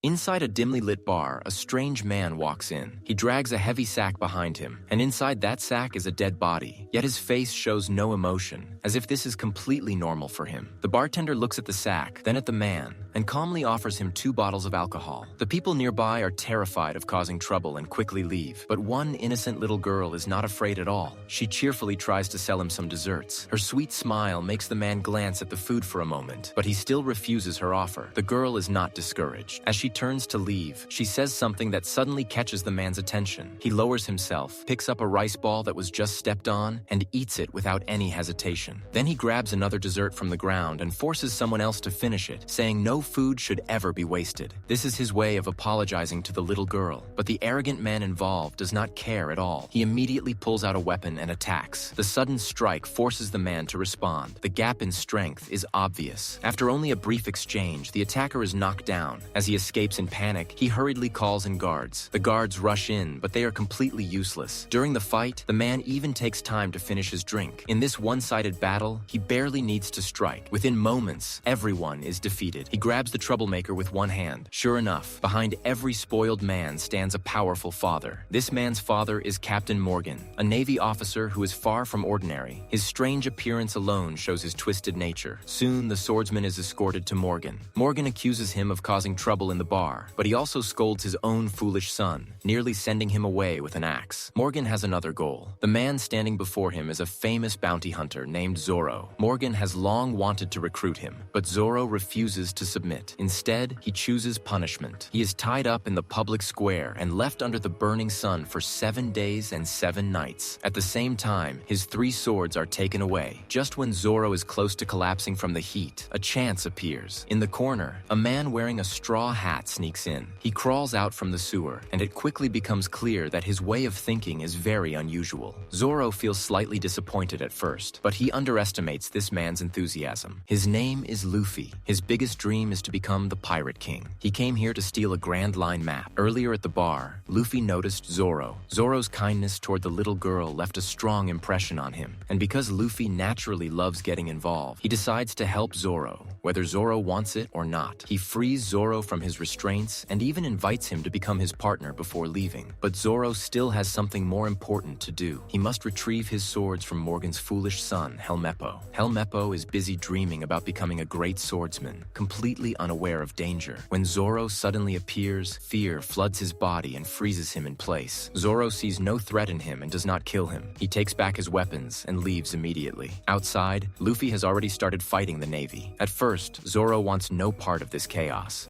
Inside a dimly lit bar, a strange man walks in. He drags a heavy sack behind him, and inside that sack is a dead body. Yet his face shows no emotion, as if this is completely normal for him. The bartender looks at the sack, then at the man, and calmly offers him 2 bottles of alcohol. The people nearby are terrified of causing trouble and quickly leave, but one innocent little girl is not afraid at all. She cheerfully tries to sell him some desserts. Her sweet smile makes the man glance at the food for a moment, but he still refuses her offer. The girl is not discouraged. As she turns to leave, she says something that suddenly catches the man's attention. He lowers himself, picks up a rice ball that was just stepped on, and eats it without any hesitation. Then he grabs another dessert from the ground and forces someone else to finish it, saying no food should ever be wasted. This is his way of apologizing to the little girl, but the arrogant man involved does not care at all. He immediately pulls out a weapon and attacks. The sudden strike forces the man to respond. The gap in strength is obvious. After only a brief exchange, the attacker is knocked down. As he escapes in panic, he hurriedly calls in guards. The guards rush in, but they are completely useless. During the fight, the man even takes time to finish his drink. In this one-sided battle, he barely needs to strike. Within moments, everyone is defeated. He grabs the troublemaker with one hand. Sure enough, behind every spoiled man stands a powerful father. This man's father is Captain Morgan, a Navy officer who is far from ordinary. His strange appearance alone shows his twisted nature. Soon, the swordsman is escorted to Morgan. Morgan accuses him of causing trouble in the bar, but he also scolds his own foolish son, nearly sending him away with an axe. Morgan has another goal. The man standing before him is a famous bounty hunter named Zorro. Morgan has long wanted to recruit him, but Zorro refuses to submit. Instead, he chooses punishment. He is tied up in the public square and left under the burning sun for 7 days and 7 nights. At the same time, his 3 swords are taken away. Just when Zorro is close to collapsing from the heat, a chance appears. In the corner, a man wearing a straw hat sneaks in. He crawls out from the sewer, and it quickly becomes clear that his way of thinking is very unusual. Zorro feels slightly disappointed at first, but he underestimates this man's enthusiasm. His name is Luffy. His biggest dream is to become the Pirate King. He came here to steal a Grand Line map. Earlier at the bar, Luffy noticed Zorro. Zorro's kindness toward the little girl left a strong impression on him, and because Luffy naturally loves getting involved, he decides to help Zorro, whether Zorro wants it or not. He frees Zorro from his restraints and even invites him to become his partner before leaving. But Zorro still has something more important to do. He must retrieve his swords from Morgan's foolish son, Helmeppo. Helmeppo is busy dreaming about becoming a great swordsman, completely unaware of danger. When Zorro suddenly appears, fear floods his body and freezes him in place. Zorro sees no threat in him and does not kill him. He takes back his weapons and leaves immediately. Outside, Luffy has already started fighting the Navy. At first, Zorro wants no part of this chaos.